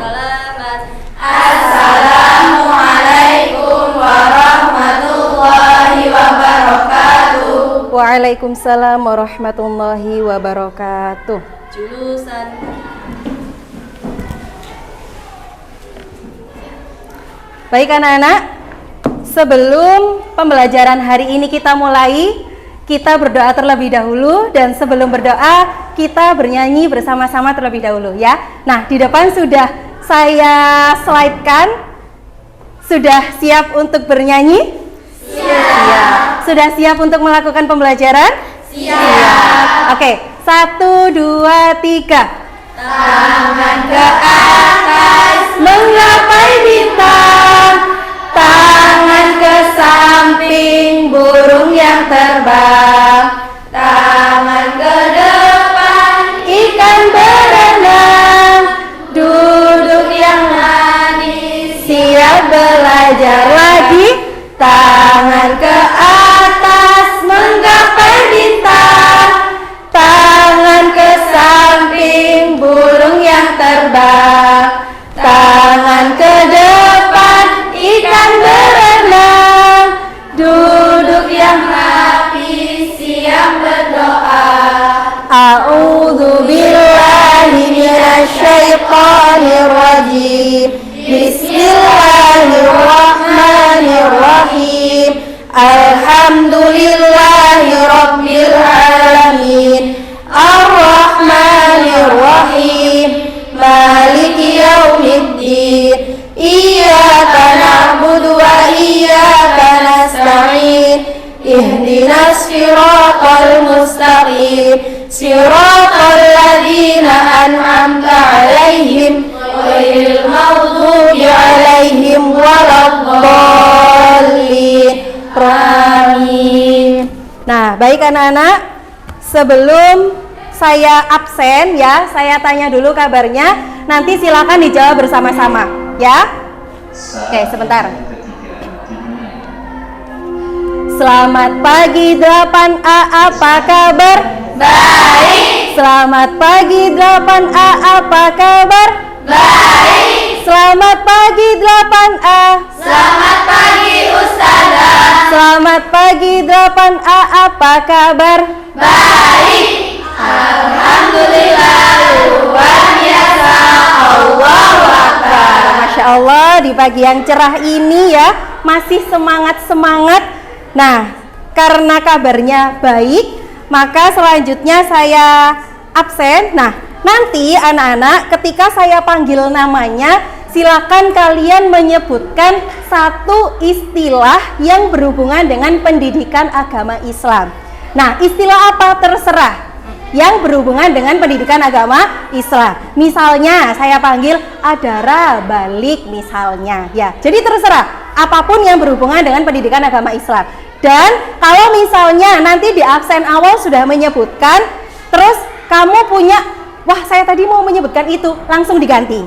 Selamat. Assalamualaikum warahmatullahi wabarakatuh. Waalaikumsalam warahmatullahi wabarakatuh. Jurusan. Baik anak-anak, sebelum pembelajaran hari ini kita mulai, kita berdoa terlebih dahulu, dan sebelum berdoa kita bernyanyi bersama-sama terlebih dahulu ya. Nah, di depan sudah saya slide-kan. Sudah siap untuk bernyanyi? Siap. Sudah siap untuk melakukan pembelajaran? Siap. Oke, 1, 2, 3. Tangan ke atas, Menggapai bintang, tangan ke samping, burung yang terbang. tangan ke depan, Ikan berenang, duduk yang manis. siap belajar lagi. Tangan ke atas, menggapai bintang, tangan ke samping, burung yang terbang. Tangan ke depan, ikan berenang, duduk yang Rapi, siap berdoa. A'udzu billahi minasyaitonir rajim. Bismillahirrahmanirrahim. Alhamdulillahi rabbil alamin. Ar-Rahmanir-Rahim. Maliki yaumiddin. Iyyaka na'budu wa iyyaka nasta'in. Ihdinas siratal mustaqim. Siratal ladzina an'amta 'alaihim ghairil maghdubi 'alaihim waladdallin. Amin. Nah, baik anak-anak, sebelum saya absen ya, saya tanya dulu kabarnya, nanti silakan dijawab bersama-sama ya. Oke, sebentar. Selamat pagi 8A, apa kabar? Baik, Selamat pagi 8A, apa kabar? baik. Selamat pagi 8A. Selamat pagi Ustazah. Selamat pagi 8A, apa kabar? Baik. Alhamdulillah, luar biasa. Allahu Akbar. Masya Allah, di pagi yang cerah ini ya, masih semangat-semangat. Nah, karena kabarnya baik, maka selanjutnya saya absen. Nah, nanti anak-anak ketika saya panggil namanya, silakan kalian menyebutkan satu istilah yang berhubungan dengan pendidikan agama Islam. Nah, istilah apa terserah yang berhubungan dengan pendidikan agama Islam. Misalnya saya panggil Adara balik misalnya ya. Jadi terserah apapun yang berhubungan dengan pendidikan agama Islam. Dan kalau misalnya nanti di absen awal sudah menyebutkan, terus kamu punya, wah saya tadi mau menyebutkan itu, langsung diganti.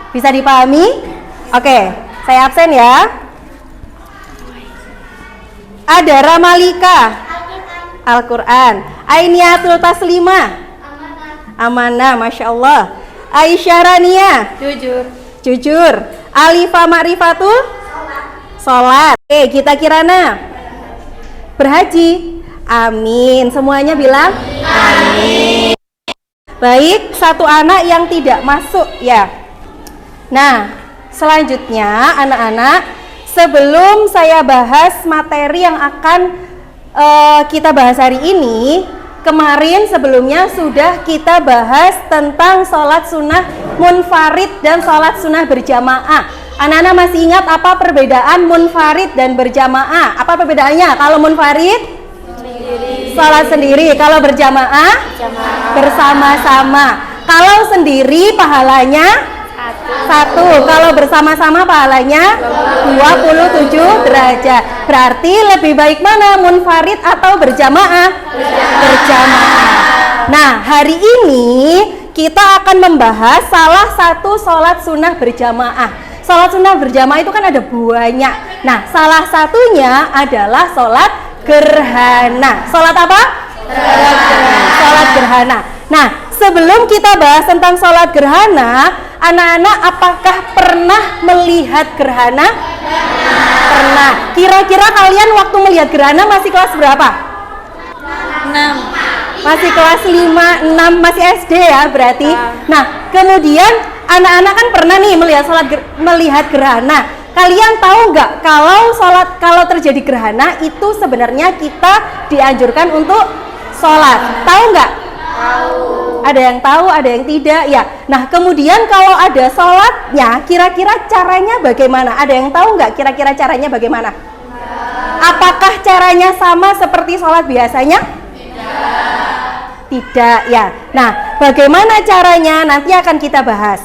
Bisa dipahami? Oke, saya absen ya. Adara Malika, Al-Quran. Ainiatul Taslimah, Amanah, Masya Allah. Aisyah Rania, Jujur. Jujur. Alifah Ma'rifatul, Sholat. Oke, Gita Kirana, berhaji. Amin. Semuanya bilang amin. Baik, satu anak yang tidak masuk ya. Nah, selanjutnya anak-anak, sebelum saya bahas materi yang akan kita bahas hari ini, kemarin sebelumnya sudah kita bahas tentang sholat sunnah munfarid dan sholat sunnah berjamaah. Anak-anak masih ingat apa perbedaan munfarid dan berjamaah? Apa perbedaannya? Kalau munfarid sholat sendiri, kalau berjamaah bersama-sama. Kalau sendiri pahalanya 1, kalau bersama-sama pahalanya 27 derajat. Berarti lebih baik mana, munfarid atau berjamaah? Berjamaah. Nah, hari ini kita akan membahas salah satu sholat sunnah berjamaah. Sholat sunnah berjamaah itu kan ada banyak. Nah, salah satunya adalah sholat gerhana. Sholat apa? Sholat gerhana. Nah, sebelum kita bahas tentang sholat gerhana, anak-anak apakah pernah melihat gerhana? Pernah. Kira-kira kalian waktu melihat gerhana masih kelas berapa? 6. Masih kelas 5, 6, masih SD ya berarti. Nah, kemudian anak-anak kan pernah nih melihat gerhana. Kalian tahu nggak kalau terjadi gerhana itu sebenarnya kita dianjurkan untuk sholat? Tahu nggak? Tahu. Ada yang tahu, ada yang tidak ya. Nah, kemudian kalau ada sholatnya, kira-kira caranya bagaimana? Ada yang tahu nggak kira-kira caranya bagaimana? Apakah caranya sama seperti sholat biasanya? Tidak ya. Nah, bagaimana caranya nanti akan kita bahas.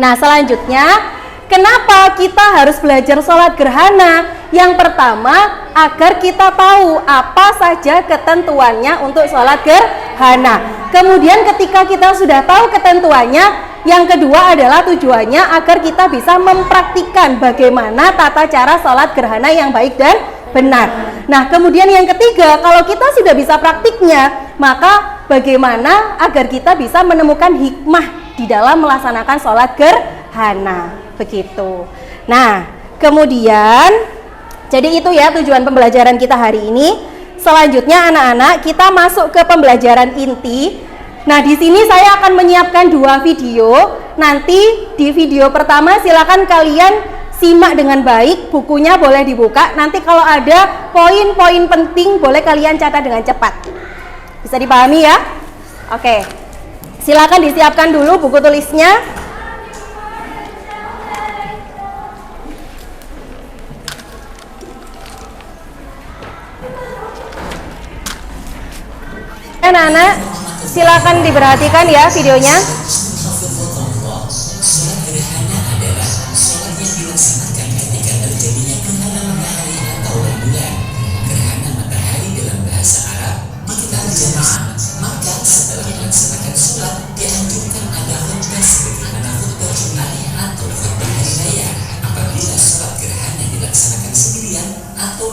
Nah, selanjutnya kenapa kita harus belajar sholat gerhana? Yang pertama, agar kita tahu apa saja ketentuannya untuk sholat gerhana. Kemudian ketika kita sudah tahu ketentuannya, yang kedua adalah tujuannya agar kita bisa mempraktikkan bagaimana tata cara sholat gerhana yang baik dan benar. Nah, kemudian yang ketiga, kalau kita sudah bisa praktiknya, maka bagaimana agar kita bisa menemukan hikmah di dalam melaksanakan sholat gerhana. Begitu. Nah, kemudian jadi itu ya tujuan pembelajaran kita hari ini. Selanjutnya anak-anak, kita masuk ke pembelajaran inti. Nah, di sini saya akan menyiapkan 2 video. Nanti di video pertama silakan kalian simak dengan baik, bukunya boleh dibuka. Nanti kalau ada poin-poin penting boleh kalian catat dengan cepat. Bisa dipahami ya? Oke. Silakan disiapkan dulu buku tulisnya. Anak-anak, silakan diperhatikan ya videonya.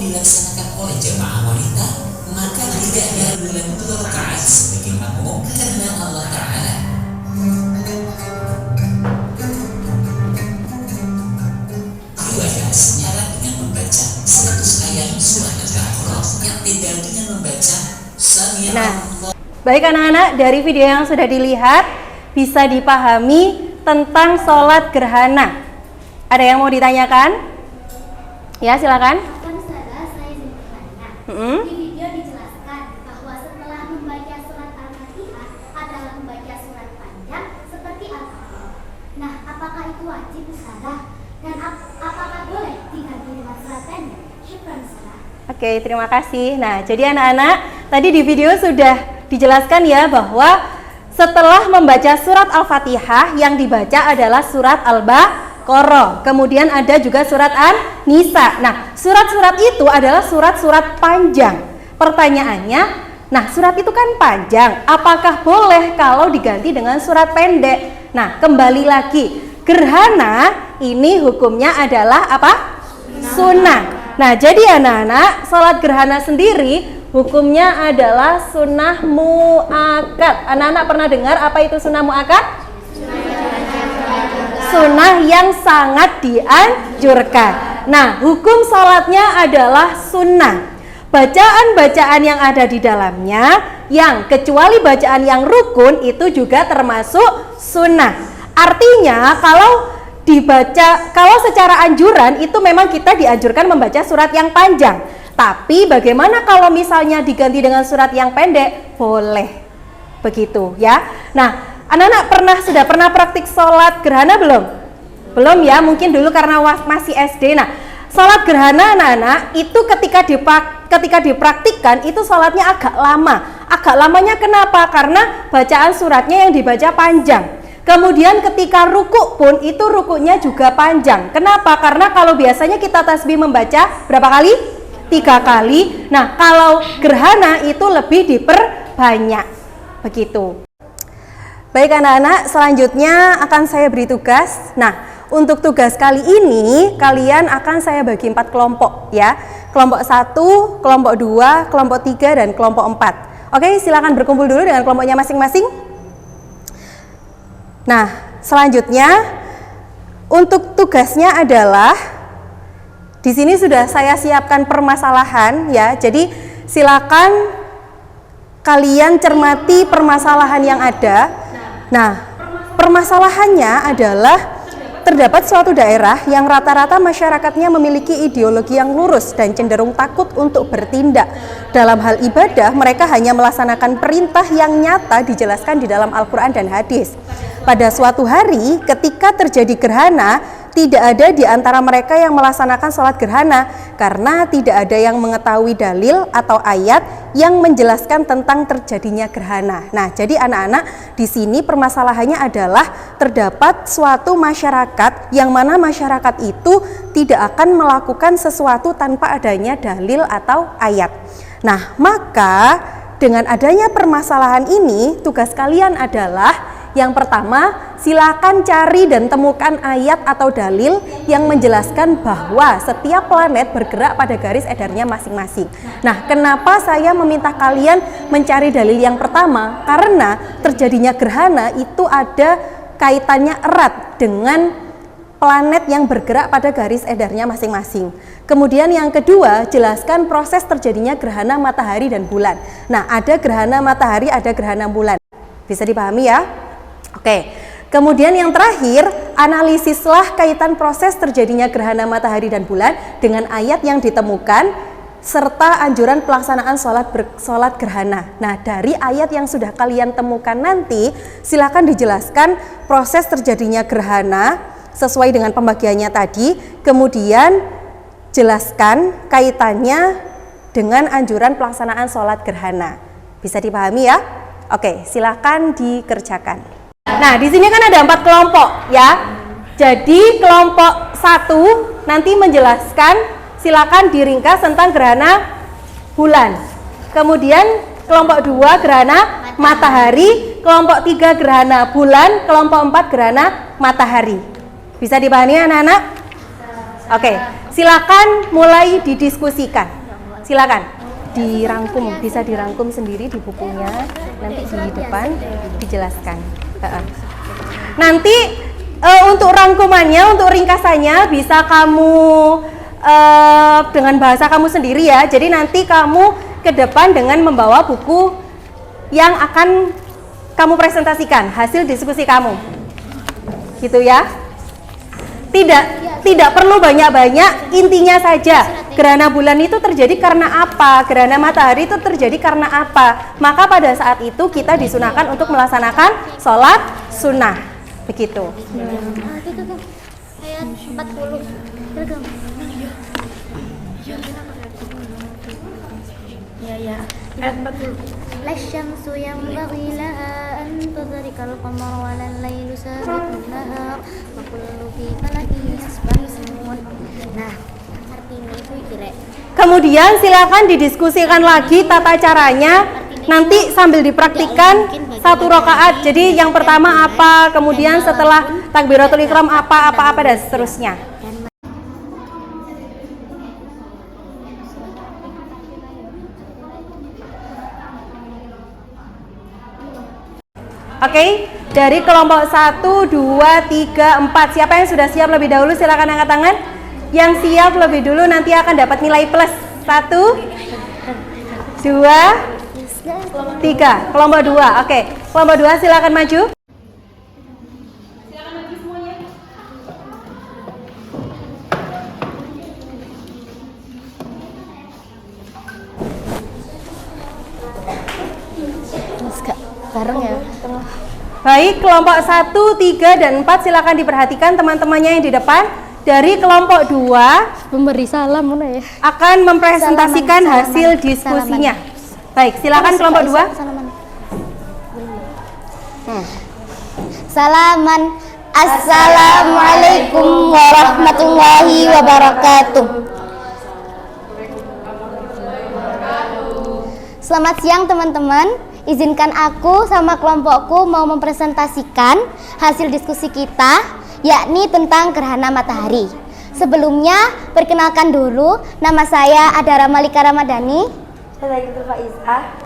Dilaksanakan oleh jemaah wanita, maka tidaknya bulan 2 rakaat sebagai makmum karena Allah Ta'ala. Riwayat senyarat dengan membaca 100 ayat surah Al-Baqarah yang tidak dengan membaca Sami Allah. Baik anak-anak, dari video yang sudah dilihat bisa dipahami tentang sholat gerhana. Ada yang mau ditanyakan? Ya, silakan. Di video dijelaskan bahwa setelah membaca surat Al-Fatihah adalah membaca surat panjang seperti Al-Fatihah. Nah, apakah itu wajib Ustazah? Dan apakah boleh diganti dengan surat pendek? Syukran Ustazah. Oke, terima kasih. Nah, jadi anak-anak, tadi di video sudah dijelaskan ya bahwa setelah membaca surat Al-Fatihah yang dibaca adalah surat Al-Baqarah. Kemudian ada juga surat An-Nisa. Nah, surat-surat itu adalah surat-surat panjang. Pertanyaannya, nah surat itu kan panjang, apakah boleh kalau diganti dengan surat pendek? Nah, kembali lagi, gerhana ini hukumnya adalah apa? Sunnah. Nah, jadi anak-anak, sholat gerhana sendiri hukumnya adalah sunnah mu'akkad. Anak-anak pernah dengar apa itu sunnah mu'akkad? Sunnah yang sangat dianjurkan. Nah, hukum sholatnya adalah sunnah. Bacaan-bacaan yang ada di dalamnya, yang kecuali bacaan yang rukun itu juga termasuk sunnah. Artinya kalau secara anjuran itu memang kita dianjurkan membaca surat yang panjang. Tapi bagaimana kalau misalnya diganti dengan surat yang pendek? Boleh. Begitu ya. Nah, anak-anak sudah pernah praktik sholat gerhana belum? Belum ya, mungkin dulu karena masih SD. Nah, sholat gerhana anak-anak itu ketika dipraktikkan itu sholatnya agak lama. Agak lamanya kenapa? Karena bacaan suratnya yang dibaca panjang. Kemudian ketika ruku pun itu rukunya juga panjang. Kenapa? Karena kalau biasanya kita tasbih membaca berapa kali? 3 kali. Nah, kalau gerhana itu lebih diperbanyak. Begitu. Baik anak-anak, selanjutnya akan saya beri tugas. Nah, untuk tugas kali ini kalian akan saya bagi 4 kelompok ya. Kelompok 1, kelompok 2, kelompok 3 dan kelompok 4. Oke, silakan berkumpul dulu dengan kelompoknya masing-masing. Nah, selanjutnya untuk tugasnya adalah di sini sudah saya siapkan permasalahan ya. Jadi silakan kalian cermati permasalahan yang ada. Nah, permasalahannya adalah terdapat suatu daerah yang rata-rata masyarakatnya memiliki ideologi yang lurus dan cenderung takut untuk bertindak. Dalam hal ibadah, mereka hanya melaksanakan perintah yang nyata dijelaskan di dalam Al-Quran dan hadis. Pada suatu hari, ketika terjadi gerhana, tidak ada di antara mereka yang melaksanakan sholat gerhana karena tidak ada yang mengetahui dalil atau ayat yang menjelaskan tentang terjadinya gerhana. Nah, jadi anak-anak di sini permasalahannya adalah terdapat suatu masyarakat yang mana masyarakat itu tidak akan melakukan sesuatu tanpa adanya dalil atau ayat. Nah, maka dengan adanya permasalahan ini, tugas kalian adalah yang pertama, silakan cari dan temukan ayat atau dalil yang menjelaskan bahwa setiap planet bergerak pada garis edarnya masing-masing. Nah, kenapa saya meminta kalian mencari dalil yang pertama? Karena terjadinya gerhana itu ada kaitannya erat dengan planet yang bergerak pada garis edarnya masing-masing. Kemudian yang kedua, jelaskan proses terjadinya gerhana matahari dan bulan. Nah, ada gerhana matahari, ada gerhana bulan. Bisa dipahami ya? Oke, kemudian yang terakhir, analisislah kaitan proses terjadinya gerhana matahari dan bulan dengan ayat yang ditemukan serta anjuran pelaksanaan sholat gerhana. Nah, dari ayat yang sudah kalian temukan nanti, silakan dijelaskan proses terjadinya gerhana sesuai dengan pembagiannya tadi, kemudian jelaskan kaitannya dengan anjuran pelaksanaan sholat gerhana. Bisa dipahami ya? Oke, silakan dikerjakan. Nah, di sini kan ada 4 kelompok ya. Jadi kelompok 1 nanti menjelaskan, silakan diringkas tentang gerhana bulan. Kemudian kelompok 2 gerhana matahari, kelompok 3 gerhana bulan, kelompok 4 gerhana matahari. Bisa dipahami anak-anak? Oke, silakan mulai didiskusikan. Silakan dirangkum, bisa dirangkum sendiri di bukunya, nanti di depan dijelaskan. Nanti untuk rangkumannya, untuk ringkasannya bisa kamu dengan bahasa kamu sendiri ya. Jadi nanti kamu ke depan dengan membawa buku yang akan kamu presentasikan hasil diskusi kamu, gitu ya. Tidak perlu banyak-banyak, intinya saja gerhana bulan itu terjadi karena apa, gerhana matahari itu terjadi karena apa. Maka pada saat itu kita disunahkan untuk melaksanakan sholat sunnah, begitu. Ayat 40. Ya. Ayat 40. لَلشَّمْسُ يَنبَغِي لَهَا أَن تُدْرِكَ الْقَمَرَ وَلَا اللَّيْلُ سَابِقُ النَّهَارِ وَكُلٌّ فِي فَلَكٍ يَسْبَحُونَ. Nah, artinya itu kira. Kemudian silakan didiskusikan lagi tata caranya. Nanti sambil dipraktikkan 1 rakaat. Jadi yang pertama apa, kemudian setelah takbiratul ihram apa dan seterusnya. Oke, dari kelompok 1, 2, 3, 4. Siapa yang sudah siap lebih dahulu silakan angkat tangan. Yang siap lebih dulu nanti akan dapat nilai plus. 1, 2, 3. Kelompok 2. Oke, kelompok 2 silakan maju. Silakan maju semuanya. Bareng ya. Baik, kelompok 1, 3, dan 4 silakan diperhatikan teman-temannya yang di depan. Dari kelompok 2 Pemberi salam mana ya? akan mempresentasikan hasil diskusinya. Baik, silakan kelompok 2. Salaman. Assalamualaikum warahmatullahi wabarakatuh. Selamat siang teman-teman. Izinkan aku sama kelompokku mau mempresentasikan hasil diskusi kita, yakni tentang gerhana matahari. Sebelumnya, perkenalkan dulu, nama saya Adara Malika Ramadhani. Saya Yudhul Faizah.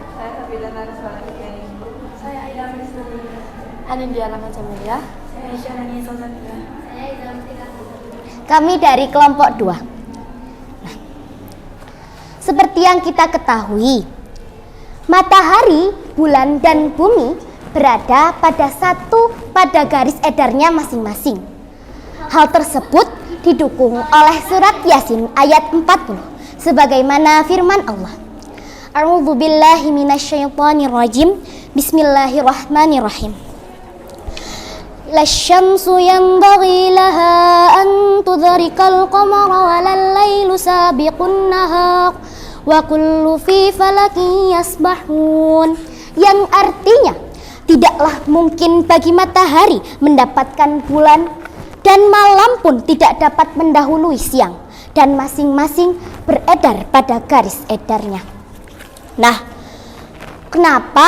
Anindya Rahman Jamilah. Kami dari kelompok 2. Nah, seperti yang kita ketahui, matahari, bulan, dan bumi berada pada garis edarnya masing-masing. Hal tersebut didukung oleh surat Yasin ayat 40 sebagaimana firman Allah. A'udzu billahi minasyaitonir rajim. Bismillahirrahmanirrahim. Lasyamsu yanbaghi laha an tudrikal qamara walal lailu sabiqun nahar wa kullu fi falakin yasbahun. Yang artinya, tidaklah mungkin bagi matahari mendapatkan bulan, dan malam pun tidak dapat mendahului siang, dan masing-masing beredar pada garis edarnya. Nah, kenapa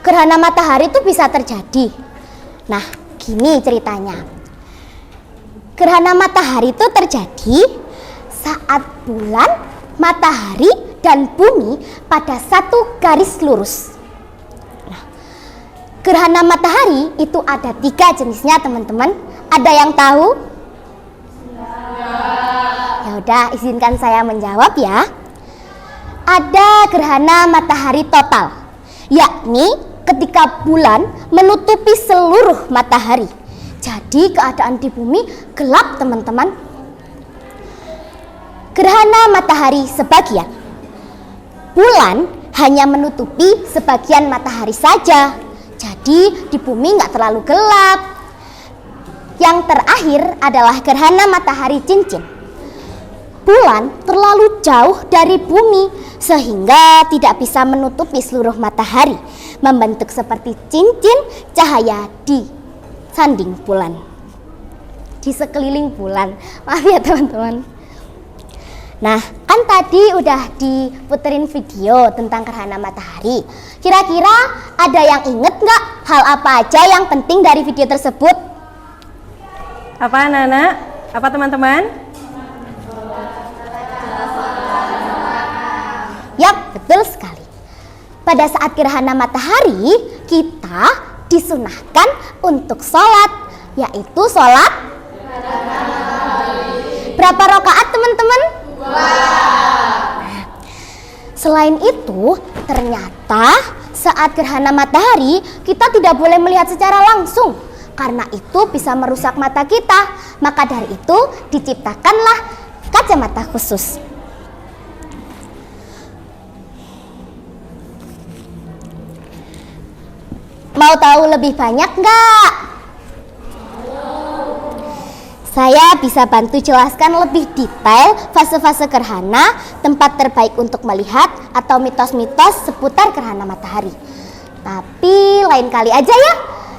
gerhana matahari itu bisa terjadi? Nah, gini ceritanya. Gerhana matahari itu terjadi saat bulan, matahari, dan bumi pada satu garis lurus. Nah, gerhana matahari itu ada 3 jenisnya, teman-teman. Ada yang tahu? Ya udah, izinkan saya menjawab ya. Ada gerhana matahari total, yakni ketika bulan menutupi seluruh matahari. Jadi keadaan di bumi gelap, teman-teman. Gerhana matahari sebagian. Bulan hanya menutupi sebagian matahari saja. Jadi di bumi nggak terlalu gelap. Yang terakhir adalah gerhana matahari cincin. Bulan terlalu jauh dari bumi sehingga tidak bisa menutupi seluruh matahari, membentuk seperti cincin cahaya di sanding bulan, di sekeliling bulan. Maaf ya teman-teman. Nah, kan tadi udah diputerin video tentang gerhana matahari. Kira-kira ada yang inget nggak hal apa aja yang penting dari video tersebut? Apa anak-anak? Apa teman-teman? Yap, betul sekali. Pada saat gerhana matahari, kita disunahkan untuk sholat, yaitu sholat berapa rakaat, teman-teman? Selain itu, ternyata saat gerhana matahari kita tidak boleh melihat secara langsung, karena itu bisa merusak mata kita. Maka dari itu diciptakanlah kacamata khusus. Mau tahu lebih banyak nggak? Saya bisa bantu jelaskan lebih detail fase-fase gerhana, tempat terbaik untuk melihat, atau mitos-mitos seputar gerhana matahari. Tapi lain kali aja ya,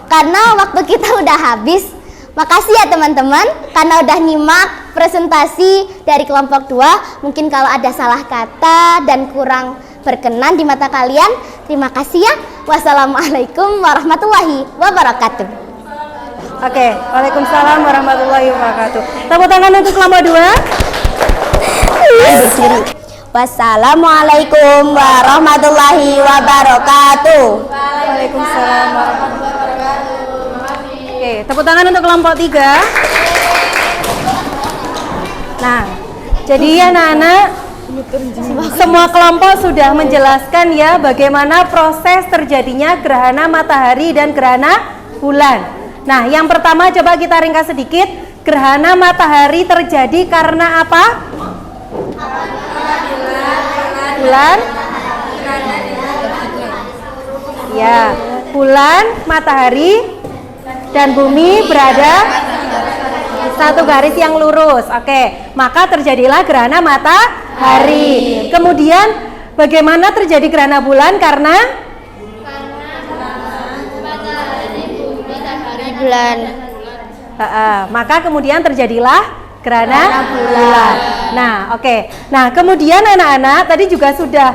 karena waktu kita udah habis. Makasih ya teman-teman, karena udah nyimak presentasi dari kelompok 2. Mungkin kalau ada salah kata dan kurang berkenan di mata kalian, terima kasih ya. Wassalamualaikum warahmatullahi wabarakatuh. Oke, waalaikumsalam warahmatullahi wabarakatuh. Tepuk tangan untuk kelompok 2. Wassalamualaikum warahmatullahi wabarakatuh. Waalaikumsalam warahmatullahi wabarakatuh. Oke, tepuk tangan untuk kelompok 3. Nah, jadi ya anak-anak, semua kelompok sudah menjelaskan ya bagaimana proses terjadinya gerhana matahari dan gerhana bulan. Nah, yang pertama coba kita ringkas sedikit. Gerhana matahari terjadi karena apa? Bulan. Ya, bulan, matahari, dan bumi berada satu garis yang lurus. Oke, maka terjadilah gerhana matahari. Kemudian bagaimana terjadi gerhana bulan? Karena Bulan. Maka kemudian terjadilah gerhana bulan. Nah, oke. Nah, kemudian anak-anak tadi juga sudah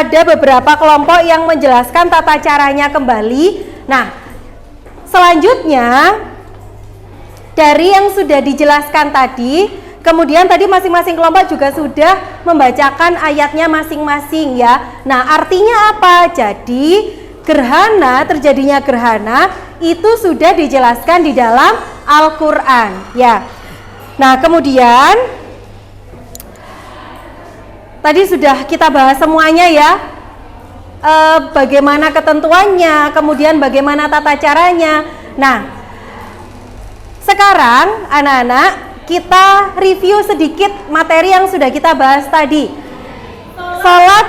ada beberapa kelompok yang menjelaskan tata caranya kembali. Nah, selanjutnya dari yang sudah dijelaskan tadi, kemudian tadi masing-masing kelompok juga sudah membacakan ayatnya masing-masing ya. Nah, artinya apa? Jadi terjadinya gerhana itu sudah dijelaskan di dalam Al-Qur'an ya. Nah, kemudian tadi sudah kita bahas semuanya ya. Bagaimana ketentuannya, kemudian bagaimana tata caranya. Nah, sekarang anak-anak kita review sedikit materi yang sudah kita bahas tadi. Salat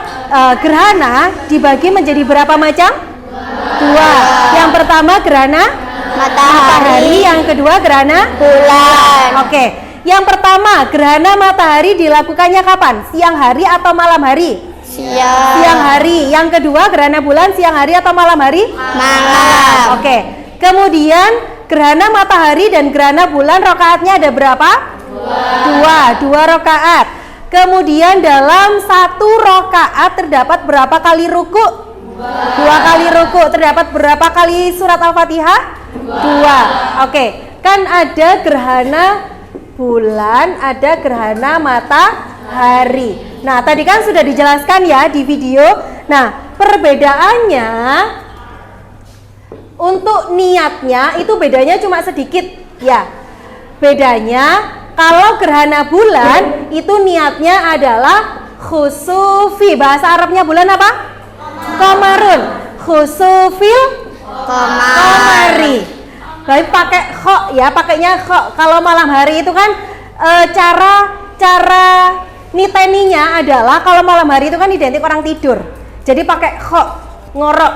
gerhana dibagi menjadi berapa macam? 2. Yang pertama gerhana matahari, yang kedua gerhana bulan. Oke. Yang pertama gerhana matahari dilakukannya kapan? Siang hari atau malam hari? Siang hari. Yang kedua gerhana bulan siang hari atau malam hari? Malam. Oke. Kemudian gerhana matahari dan gerhana bulan rakaatnya ada berapa? 2 rakaat. Kemudian dalam 1 rakaat terdapat berapa kali ruku? 2 kali ruku. Terdapat berapa kali surat Al-Fatihah? 2. Oke. Kan ada gerhana bulan, ada gerhana matahari. Nah, tadi kan sudah dijelaskan ya di video. Nah, perbedaannya untuk niatnya itu bedanya cuma sedikit ya. Bedanya kalau gerhana bulan itu niatnya adalah khusufi. Bahasa Arabnya bulan apa? Qamarun. Khusufil qamari. Baik pakai kho ya, pakainya kho. Kalau malam hari itu kan cara niteninya adalah kalau malam hari itu kan identik orang tidur. Jadi pakai kho, ngorok,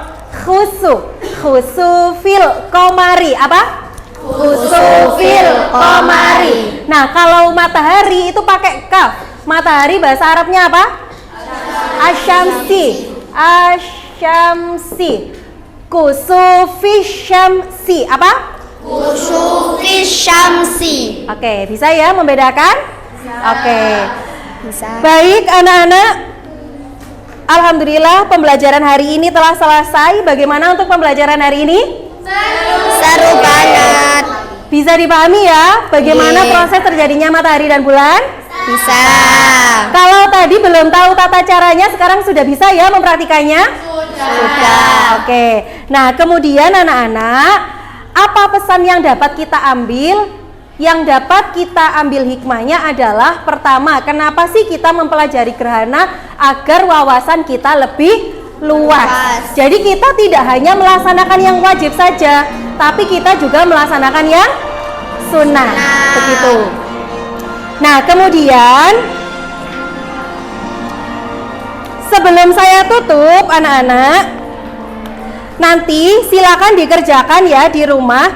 khusufil qamari. Apa? Khusufil qamari. Nah, kalau matahari itu pakai kaf. Matahari bahasa Arabnya apa? Asyamsi. Kusufi syamsi. Apa? Kusufi syamsi. Oke, bisa ya membedakan? Oke. Bisa. Baik anak-anak, alhamdulillah pembelajaran hari ini telah selesai. Bagaimana untuk pembelajaran hari ini? Seru banget. Bisa dipahami ya bagaimana proses terjadinya matahari dan bulan? Bisa. Kalau tadi belum tahu tata caranya, sekarang sudah bisa ya mempraktikannya? Sudah. Oke. Nah, kemudian anak-anak, apa pesan yang dapat kita ambil? Yang dapat kita ambil hikmahnya adalah pertama, kenapa sih kita mempelajari gerhana? Agar wawasan kita lebih luas. Jadi kita tidak hanya melaksanakan yang wajib saja, tapi kita juga melaksanakan yang sunnah. Begitu. Nah, kemudian sebelum saya tutup anak-anak, nanti silakan dikerjakan ya di rumah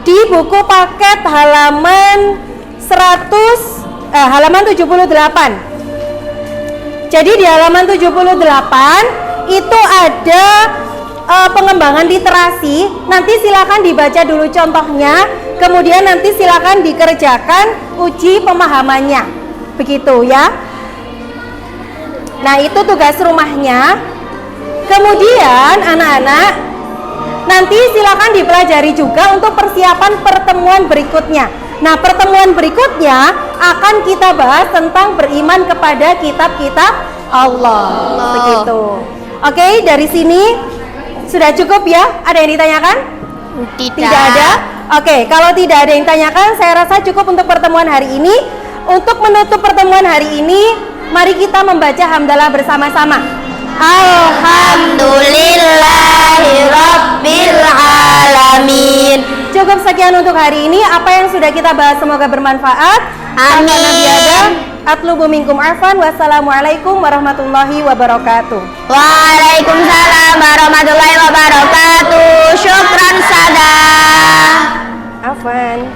di buku paket halaman 78. Jadi di halaman 78 itu ada pengembangan literasi. Nanti silakan dibaca dulu contohnya, kemudian nanti silakan dikerjakan uji pemahamannya. Begitu ya. Nah, itu tugas rumahnya. Kemudian anak-anak, nanti silakan dipelajari juga untuk persiapan pertemuan berikutnya. Nah, pertemuan berikutnya akan kita bahas tentang beriman kepada kitab-kitab Allah. Begitu. Oke, dari sini sudah cukup ya? Ada yang ditanyakan? Tidak ada? Oke, kalau tidak ada yang ditanyakan, saya rasa cukup untuk pertemuan hari ini. Untuk menutup pertemuan hari ini, mari kita membaca hamdalah bersama-sama. Alhamdulillahirabbil alamin. Cukup sekian untuk hari ini. Apa yang sudah kita bahas semoga bermanfaat. Amin. Atlubu minkum arfan. Wassalamualaikum warahmatullahi wabarakatuh. Waalaikumsalam warahmatullahi wabarakatuh. Syukran sada. Afwan.